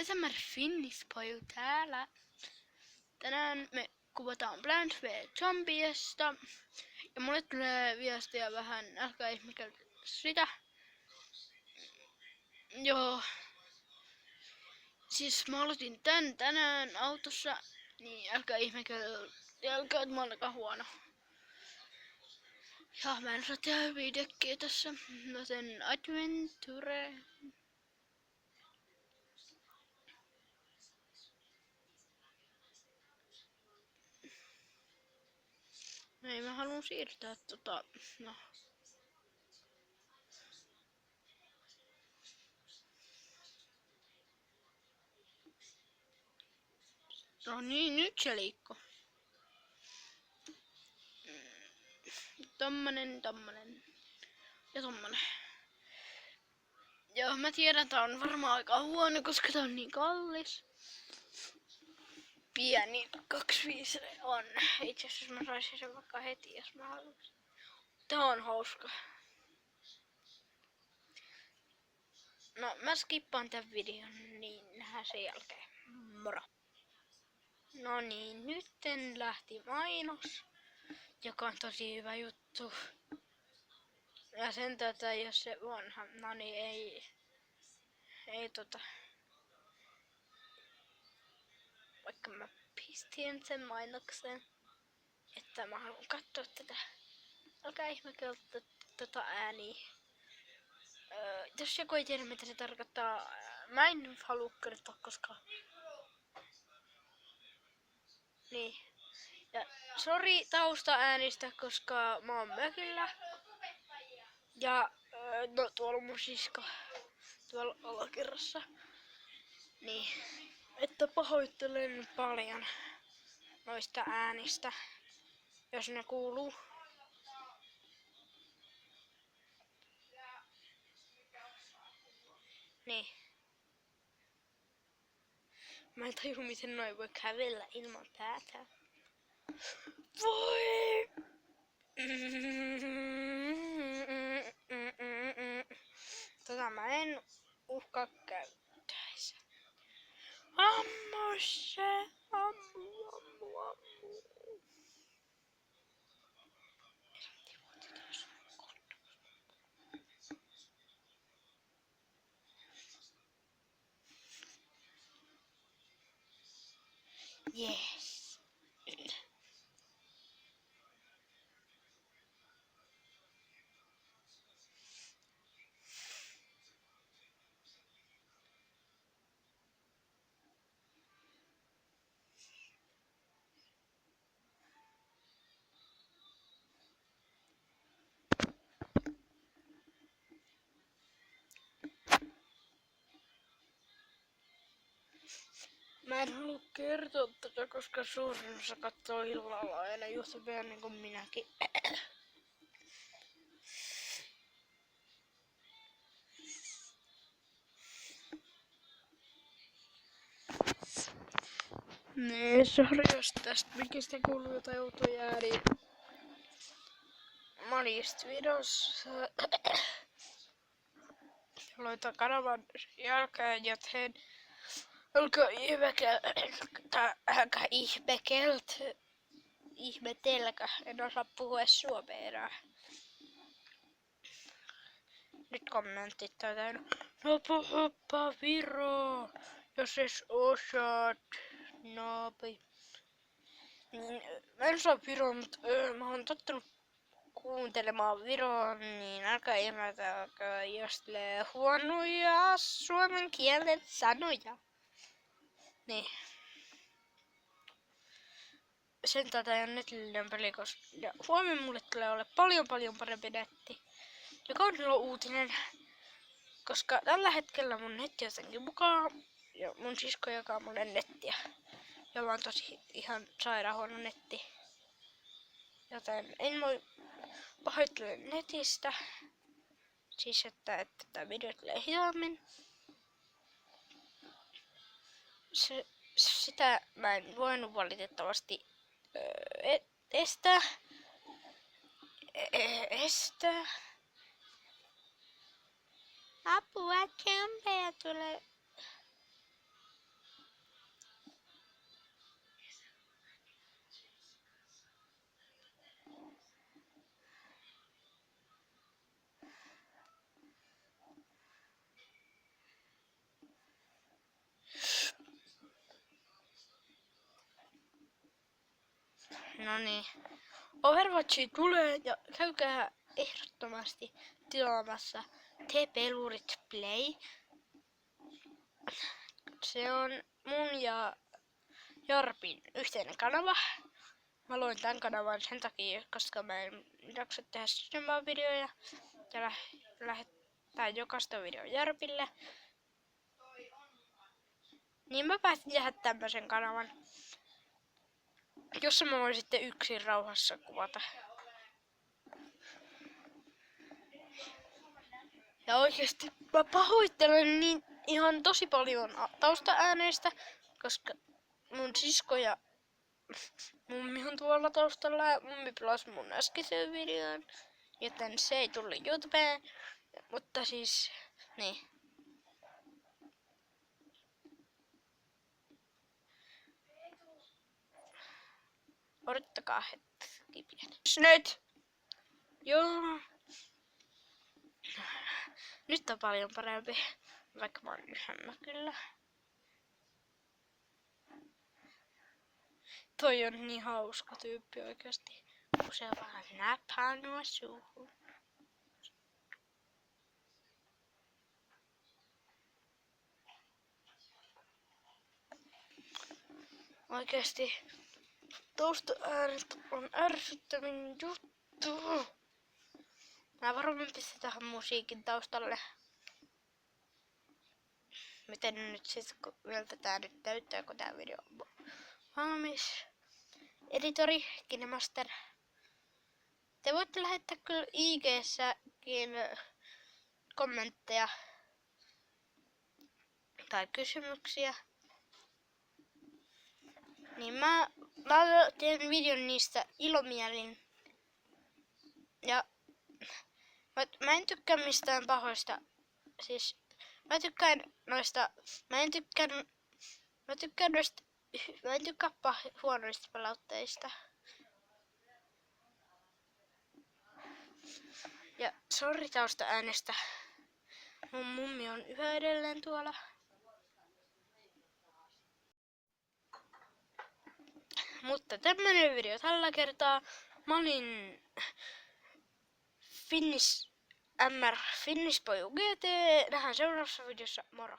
ASMR Finnish-paju täällä. Tänään me kuvataan Plants vs Zombiesta. Ja mulle tulee viestiä vähän, älkää ihmetelkö sitä. Joo. Siis mä aloitin tän tänään autossa, niin älkää ihmetelkö, että mä oon aika huono. Ja mä en saa tehdä hyviä dekkejä tässä, joten adventure. Ei, mä haluun siirtää no. No niin, nyt se liikkuu. Tommonen ja tommonen. Joo, mä tiedän, tää on varmaan aika huono, koska tää on niin kallis. Pieni 25 on. Itse asiassa mä saisin sen vaikka heti, jos mä haluaisin. Tää on hauska. No, mä skippaan tän videon, niin nähdään sen jälkeen. Moro! No niin, nytten lähti mainos, joka on tosi hyvä juttu. Ja sen jos se vanha, no niin ei vaikka mä pistin sen mainoksen, että mä haluan katsoa tätä. Älkää ihmekeltä ääniä. Jos joku ei tiedä mitä se tarkoittaa, mä en halua kertoa, koska... Niin. Ja sori taustaäänistä, koska mä oon mökillä. Ja no tuolla on mun sisko. Tuolla alakerrassa. Niin. Että pahoittelen paljon noista äänistä, jos ne kuuluu. Niin. Mä en tajua miten noin voi kävellä ilman päätä. Voi! Mä en uhkaa käyttäisi. Ammu se! Ammu. Yes. Mä en halua kertoa tätä, koska suurin osa katsoo illalla aina YouTubea niin kuin minäkin. Nee, sori jos tästä mikistä kuuluu jotain outoja ääniä. Mä olin just Virossa. Aloitan kanavan jälkeen, joten älkää ihmetelkö, en osaa puhua suomea enää. Nyt kommentit tätä. No puhuppa Viro, jos es osaat. Naapi. Mä en osaa Viroa, mutta mä oon tottunut kuuntelemaan Viroa, niin älkää ihmetelkö, jos tulee huonoja suomen kielen sanoja. Niin. Sen tätä ei ole netillinen peli, koska huomenna mulle tulee olla paljon parempi netti. Joka on ilo uutinen, koska tällä hetkellä mun netti jotenkin mukaan ja mun sisko jakaa mulle nettiä. Jolla on tosi ihan sairaan huono netti. Joten en voi pahoitella netistä. Siis että tämä video tulee hitaammin. Sitä mä en voinut valitettavasti estää. Apua, kämpejä tulee. No niin. Overwatchi tulee ja käykää ehdottomasti tilaamassa T-Pelurit Play. Se on mun ja Jarpin yhteinen kanava. Mä loin tän kanavan sen takia, koska mä en jaksa tehdä videoja ja lähettää jokaista video Jarpille. Niin mä päätin tehdä tämmösen kanavan, jossa mä voin sitten yksin rauhassa kuvata. Ja oikeesti mä pahoittelen niin ihan tosi paljon taustaääneistä, koska mun sisko ja mummi on tuolla taustalla ja mummi pilasi mun äskeisen videon, joten se ei tullut YouTubeen, mutta siis niin. Odottakaa hetki pieni. Nyt! Joo. Nyt on paljon parempi, vaikka mä oon yhämmä kyllä. Toi on niin hauska tyyppi oikeesti, kun se vaan näppää nuo suuhun. Oikeesti taustaäänet on ärsyttävin juttu. Mä varmaan pistetään musiikin taustalle. Miten nyt sit, miltä tää nyt näyttää, kun tää video on valmis. Editori, KineMaster. Te voitte lähettää kyllä IG:ssäkin kommentteja tai kysymyksiä. Niin mä teen videon niistä ilomielin. Ja mä en tykkää mistään pahoista. Siis mä tykkään noista. Mä en tykkää huonoista palautteista. Ja sori taustaäänestä. Mun mummi on yhä edelleen tuolla. Mutta tämmönen video tällä kertaa. Mä olin Finnish Poju GT. Nähdään seuraavassa videossa. Moro!